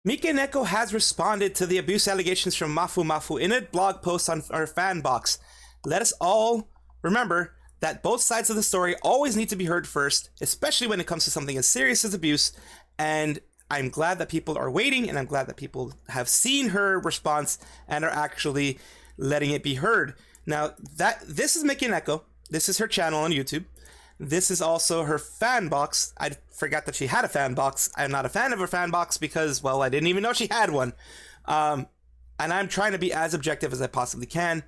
Mikeneko has responded to the abuse allegations from mafumafu in a blog post on our fan box. Let us all remember that both sides of the story always need to be heard first, especially when it comes to something as serious as abuse. And I'm glad that people are waiting, and I'm glad that people have seen her response and are actually letting it be heard. Now, this is Mikeneko. This is her channel on YouTube. This is also her fan box. I forgot that she had a fan box. I'm not a fan of her fan box because, well, I didn't even know she had one. And I'm trying to be as objective as I possibly can.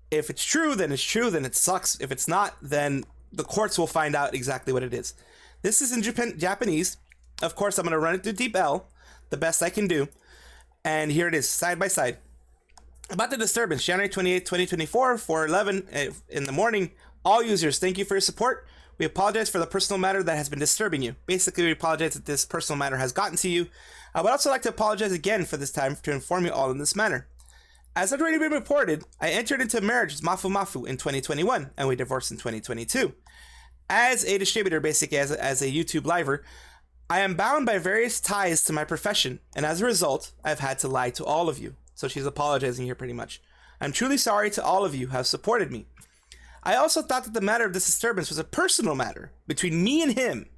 If it's true, then it's true, then it sucks. If it's not, then the courts will find out exactly what it is. This is in Japanese. Of course, I'm going to run it through DeepL, the best I can do. And here it is, side by side. About the disturbance, January 28, 2024, 4:11 in the morning. All users, thank you for your support. We apologize for the personal matter that has been disturbing you. Basically, we apologize that this personal matter has gotten to you. I would also like to apologize again for this time to inform you all in this manner. As had already been reported, I entered into a marriage with mafumafu in 2021, and we divorced in 2022. As a distributor, basically as a YouTube liver, I am bound by various ties to my profession, and as a result, I've had to lie to all of you. So she's apologizing here pretty much. I'm truly sorry to all of you who have supported me. I also thought that the matter of this disturbance was a personal matter between me and him,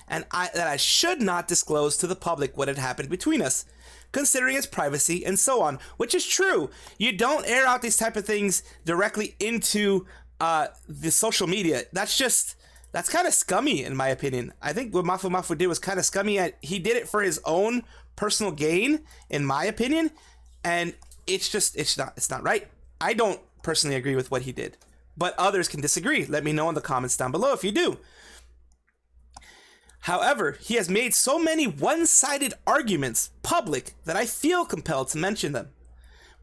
and that I should not disclose to the public what had happened between us, considering its privacy and so on, which is true. You don't air out these type of things directly into the social media. That's kind of scummy in my opinion. I think what mafumafu did was kind of scummy. He did it for his own personal gain, in my opinion, and it's not right. I don't personally agree with what he did, but others can disagree. Let me know in the comments down below if you do. However, he has made so many one-sided arguments public that I feel compelled to mention them.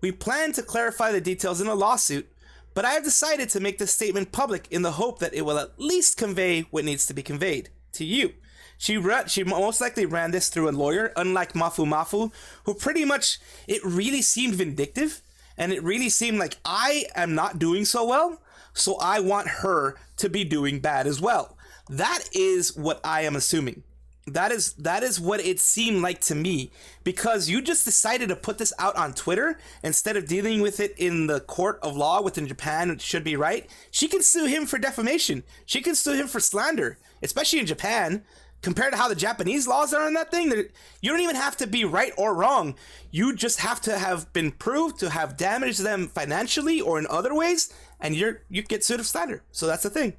We plan to clarify the details in a lawsuit, but I have decided to make this statement public in the hope that it will at least convey what needs to be conveyed to you. She most likely ran this through a lawyer, unlike mafumafu, who pretty much, it really seemed vindictive, and it really seemed like I am not doing so well, so I want her to be doing bad as well. That is what I am assuming. That is what it seemed like to me, because you just decided to put this out on Twitter instead of dealing with it in the court of law within Japan, which should be right. She can sue him for defamation. She can sue him for slander, especially in Japan. Compared to how the Japanese laws are on that thing, you don't even have to be right or wrong. You just have to have been proved to have damaged them financially or in other ways, and you get sued of slander. So that's the thing.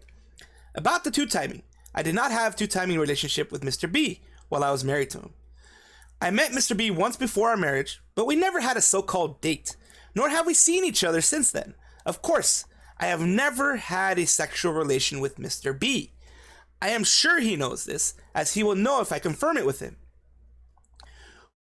About the two-timing. I did not have two-timing relationship with Mr. B while I was married to him. I met Mr. B once before our marriage, but we never had a so-called date, nor have we seen each other since then. Of course, I have never had a sexual relation with Mr. B. I am sure he knows this, as he will know if I confirm it with him.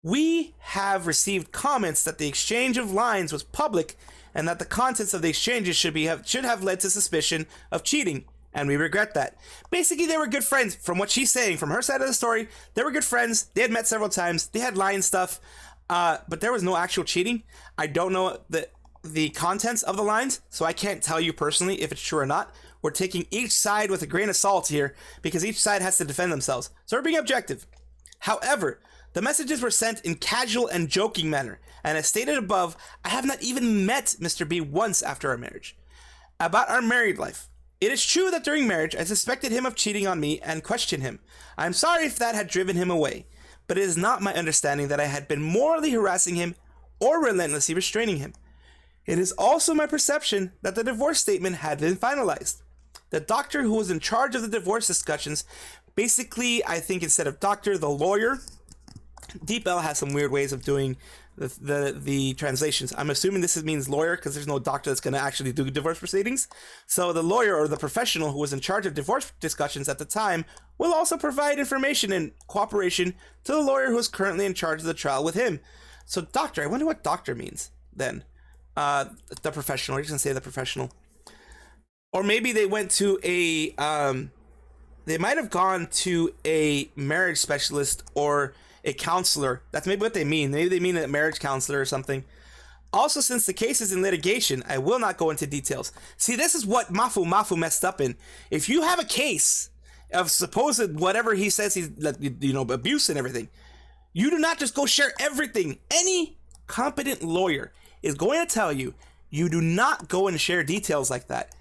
We have received comments that the exchange of lines was public and that the contents of the exchanges should have led to suspicion of cheating, and we regret that. Basically, they were good friends. From what she's saying, from her side of the story, they were good friends. They had met several times. They had line stuff, but there was no actual cheating. I don't know the contents of the lines, so I can't tell you personally if it's true or not. We're taking each side with a grain of salt here because each side has to defend themselves. So we're being objective. However, the messages were sent in casual and joking manner, and as stated above, I have not even met Mr. B once after our marriage. About our married life. It is true that during marriage, I suspected him of cheating on me and questioned him. I am sorry if that had driven him away, but it is not my understanding that I had been morally harassing him or relentlessly restraining him. It is also my perception that the divorce statement had been finalized. The doctor who was in charge of the divorce discussions, basically, I think instead of doctor, the lawyer. DeepL has some weird ways of doing the translations. I'm assuming this means lawyer because there's no doctor that's going to actually do divorce proceedings. So the lawyer or the professional who was in charge of divorce discussions at the time will also provide information and cooperation to the lawyer who is currently in charge of the trial with him. So doctor, I wonder what doctor means then. The professional, you're just going to say the professional. Or maybe they went to a, they might have gone to a marriage specialist or a counselor. That's maybe what they mean. Maybe they mean a marriage counselor or something. Also, since the case is in litigation, I will not go into details. See, this is what mafumafu messed up in. If you have a case of supposed whatever he says he's, abuse and everything, You do not just go share everything. Any competent lawyer is going to tell you, you do not go and share details like that.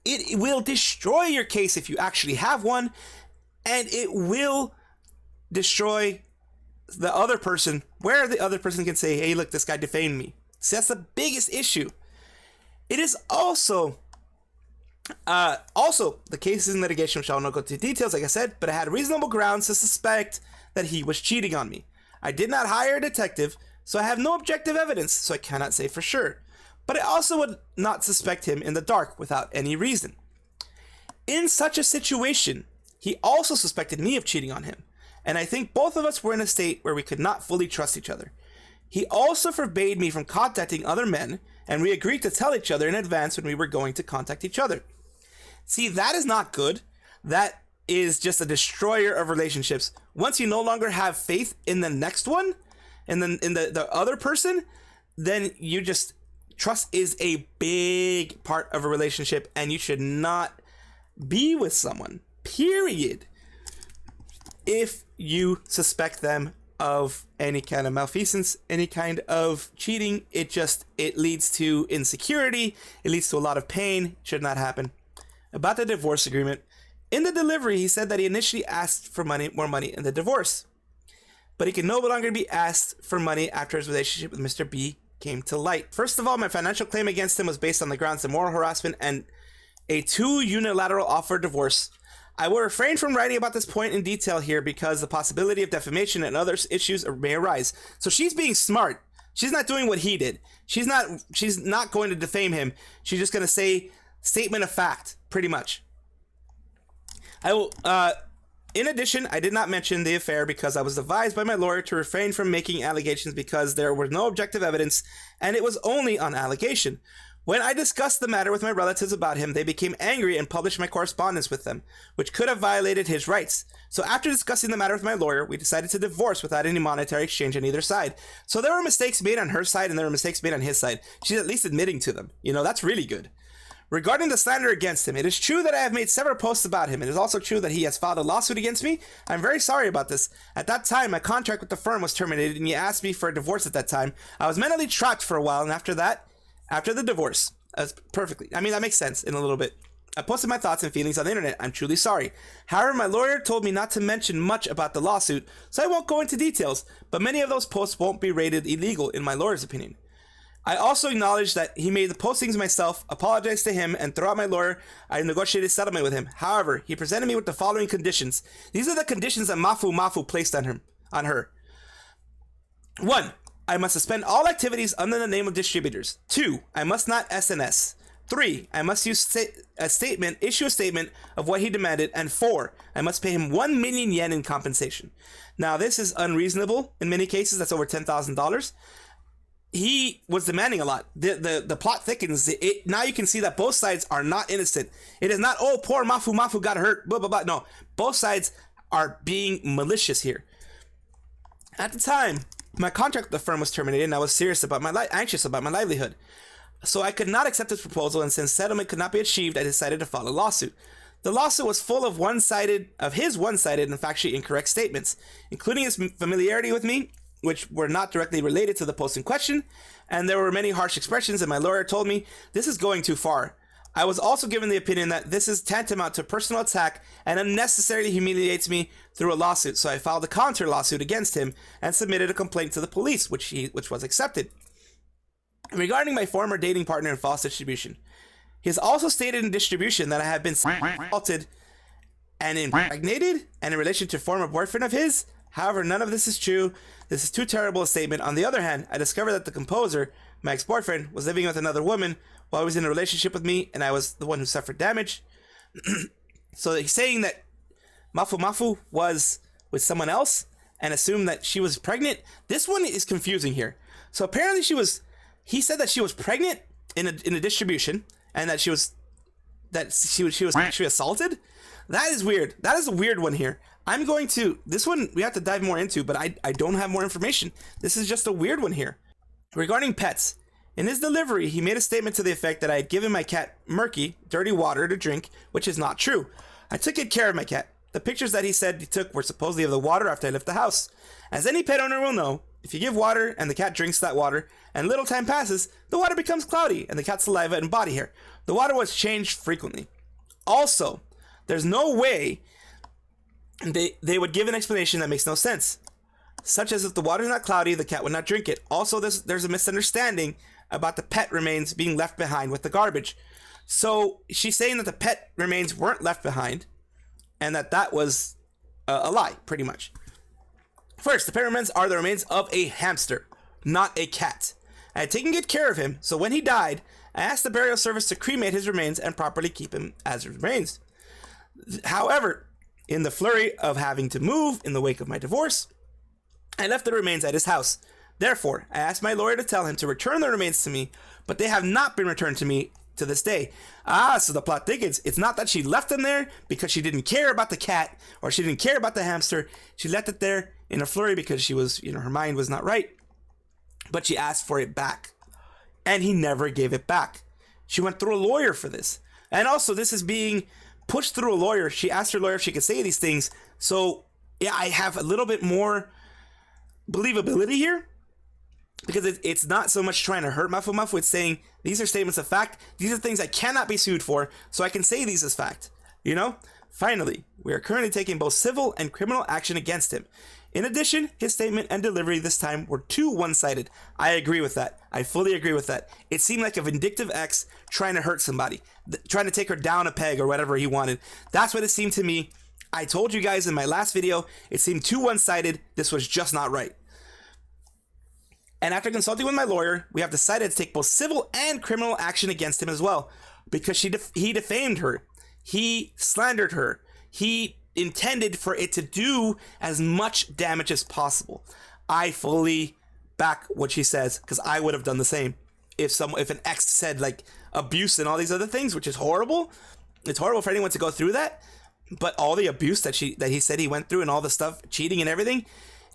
It will destroy your case if you actually have one, and it will destroy the other person, where the other person can say, hey, look, this guy defamed me. So that's the biggest issue. It is also the case is in litigation, which I will not go into details, like I said, but I had reasonable grounds to suspect that he was cheating on me. I did not hire a detective, so I have no objective evidence, so I cannot say for sure. But I also would not suspect him in the dark without any reason. In such a situation, he also suspected me of cheating on him, and I think both of us were in a state where we could not fully trust each other. He also forbade me from contacting other men, and we agreed to tell each other in advance when we were going to contact each other. See, that is not good. That is just a destroyer of relationships. Once you no longer have faith in the next one, and then in the other person, then you just... Trust is a big part of a relationship, and you should not be with someone, period, if you suspect them of any kind of malfeasance, any kind of cheating. It leads to insecurity. It leads to a lot of pain. It should not happen. About the divorce agreement, in the delivery, he said that he initially asked for more money in the divorce, but he can no longer be asked for money after his relationship with Mr. B came to light. First of all, my financial claim against him was based on the grounds of moral harassment and a 2 unilateral offer divorce. I will refrain from writing about this point in detail here because the possibility of defamation and other issues may arise. So she's being smart. She's not doing what he did. She's not going to defame him. She's just going to say statement of fact, pretty much. I will in addition, I did not mention the affair because I was advised by my lawyer to refrain from making allegations because there was no objective evidence and it was only on allegation. When I discussed the matter with my relatives about him, they became angry and published my correspondence with them, which could have violated his rights. So after discussing the matter with my lawyer, we decided to divorce without any monetary exchange on either side. So there were mistakes made on her side and there were mistakes made on his side. She's at least admitting to them. You know, that's really good. Regarding the slander against him, it is true that I have made several posts about him. It is also true that he has filed a lawsuit against me. I'm very sorry about this. At that time, my contract with the firm was terminated and he asked me for a divorce at that time. I was mentally trapped for a while, and after the divorce, perfectly. I mean, that makes sense in a little bit. I posted my thoughts and feelings on the internet. I'm truly sorry. However, my lawyer told me not to mention much about the lawsuit, so I won't go into details, but many of those posts won't be rated illegal in my lawyer's opinion. I also acknowledge that he made the postings myself, apologized to him, and throughout my lawyer, I negotiated settlement with him. However, he presented me with the following conditions. These are the conditions that mafumafu placed on her. 1. I must suspend all activities under the name of distributors. 2. I must not SNS. 3. I must issue a statement of what he demanded. And 4. I must pay him 1 million yen in compensation. Now, this is unreasonable. In many cases, that's over $10,000. He was demanding a lot. The plot thickens. Now you can see that both sides are not innocent. It is not, oh, poor mafumafu got hurt, blah, blah, blah. No, both sides are being malicious here. At the time, my contract with the firm was terminated and I was anxious about my livelihood. So I could not accept his proposal, and since settlement could not be achieved, I decided to file a lawsuit. The lawsuit was full of his one-sided and factually incorrect statements, including his familiarity with me, which were not directly related to the post in question, and there were many harsh expressions, and my lawyer told me this is going too far. I was also given the opinion that this is tantamount to personal attack and unnecessarily humiliates me through a lawsuit, so I filed a counter lawsuit against him and submitted a complaint to the police, which was accepted. Regarding my former dating partner in false distribution, he has also stated in distribution that I have been assaulted and impregnated and in relation to a former boyfriend of his. However, none of this is true. This is too terrible a statement. On the other hand, I discovered that the composer, my ex-boyfriend, was living with another woman while he was in a relationship with me, and I was the one who suffered damage. So he's saying that mafumafu was with someone else and assumed that she was pregnant. This one is confusing here. So apparently he said that she was pregnant in a distribution and that she was actually assaulted. That is weird. That is a weird one here. This one we have to dive more into, but I don't have more information. This is just a weird one here. Regarding pets, in his delivery, he made a statement to the effect that I had given my cat Murky dirty water to drink, which is not true. I took good care of my cat. The pictures that he said he took were supposedly of the water after I left the house. As any pet owner will know, if you give water and the cat drinks that water and little time passes, the water becomes cloudy and the cat's saliva and body hair. The water was changed frequently. Also, there's no way they would give an explanation that makes no sense. Such as if the water is not cloudy, the cat would not drink it. Also, there's a misunderstanding about the pet remains being left behind with the garbage. So she's saying that the pet remains weren't left behind and that was a lie, pretty much. First, the pet remains are the remains of a hamster, not a cat. I had taken good care of him, so when he died, I asked the burial service to cremate his remains and properly keep him as remains. However, in the flurry of having to move in the wake of my divorce, I left the remains at his house. Therefore, I asked my lawyer to tell him to return the remains to me, but they have not been returned to me to this day. So the plot thickens. It's not that she left them there because she didn't care about the cat or she didn't care about the hamster. She left it there in a flurry because she was, her mind was not right. But she asked for it back. And he never gave it back. She went through a lawyer for this. And also, this is being pushed through a lawyer. She asked her lawyer if she could say these things. So, yeah, I have a little bit more believability here. Because it's not so much trying to hurt mafumafu. It's saying, these are statements of fact. These are things I cannot be sued for. So I can say these as fact. Finally, we are currently taking both civil and criminal action against him. In addition, his statement and delivery this time were too one-sided. I agree with that. I fully agree with that. It seemed like a vindictive ex trying to hurt somebody, trying to take her down a peg or whatever he wanted. That's what it seemed to me. I told you guys in my last video, it seemed too one-sided. This was just not right. And after consulting with my lawyer, we have decided to take both civil and criminal action against him as well, because he defamed her. He slandered her. He intended for it to do as much damage as possible. I fully back what she says, because I would have done the same. If an ex said like abuse and all these other things, which is horrible. It's horrible for anyone to go through that. But all the abuse that he said he went through and all the stuff, cheating and everything,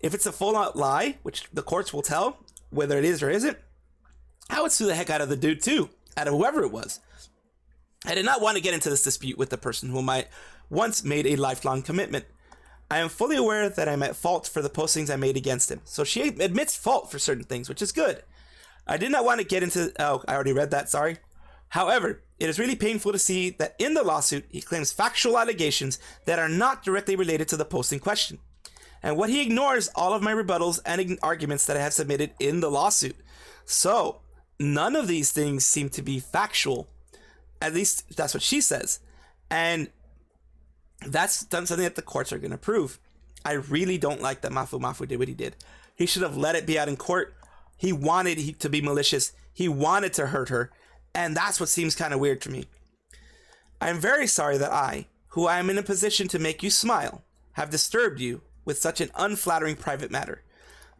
if it's a full out lie, which the courts will tell whether it is or isn't, I would sue the heck out of the dude too, out of whoever it was. I did not want to get into this dispute with the person whom I once made a lifelong commitment. I am fully aware that I'm at fault for the postings I made against him. So she admits fault for certain things, which is good. I did not want to get into... Oh, I already read that, sorry. However, it is really painful to see that in the lawsuit, he claims factual allegations that are not directly related to the post in question. And what he ignores all of my rebuttals and arguments that I have submitted in the lawsuit. So, none of these things seem to be factual. At least that's what she says. And that's something that the courts are going to prove. I really don't like that mafumafu did what he did. He should have let it be out in court. He wanted to be malicious. He wanted to hurt her. And that's what seems kind of weird to me. I am very sorry that I, who I am in a position to make you smile, have disturbed you with such an unflattering private matter.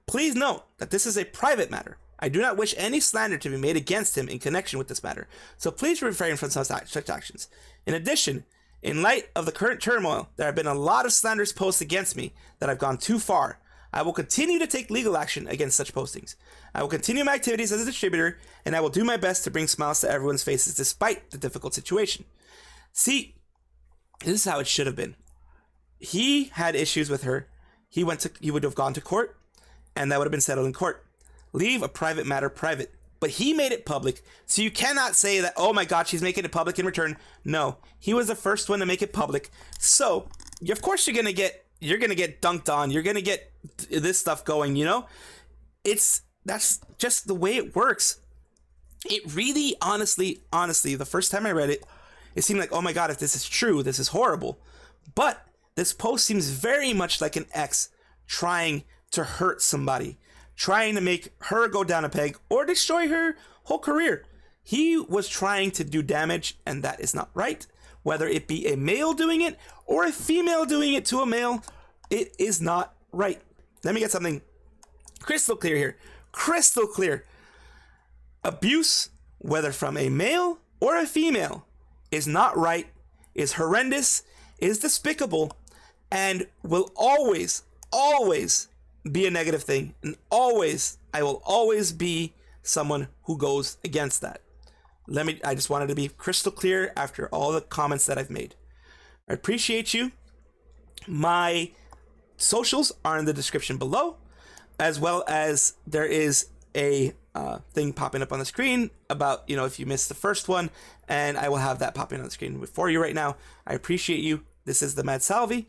Please note that this is a private matter. I do not wish any slander to be made against him in connection with this matter, so please refrain from such actions. In addition, in light of the current turmoil, there have been a lot of slanderous posts against me that have gone too far. I will continue to take legal action against such postings. I will continue my activities as a distributor, and I will do my best to bring smiles to everyone's faces despite the difficult situation. See, this is how it should have been. He had issues with her. He would have gone to court, and that would have been settled in court. Leave a private matter private. But he made it public, so you cannot say that, oh my god, she's making it public in return. No, he was the first one to make it public. So, of course you're gonna get dunked on. You're gonna get this stuff going, That's just the way it works. It really, honestly, the first time I read it, it seemed like, oh my god, if this is true, this is horrible. But this post seems very much like an ex trying to hurt somebody, trying to make her go down a peg or destroy her whole career. He was trying to do damage, and that is not right. Whether it be a male doing it or a female doing it to a male, it is not right. Let me get something crystal clear here. Crystal clear. Abuse, whether from a male or a female, is not right, is horrendous, is despicable, and will always be a negative thing. And I will always be someone who goes against that. I just wanted to be crystal clear after all the comments that I've made. I appreciate you. My socials are in the description below, as well as there is a thing popping up on the screen about, you know, if you missed the first one, and I will have that popping on the screen for you right now. I appreciate you. This is the Mad Salvi,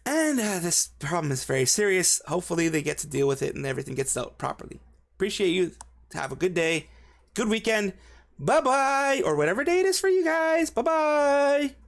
and this problem is very serious. Hopefully they get to deal with it and everything gets dealt properly. Appreciate you. Have a good day, good weekend. Bye-bye, or whatever day it is for you guys. Bye-bye.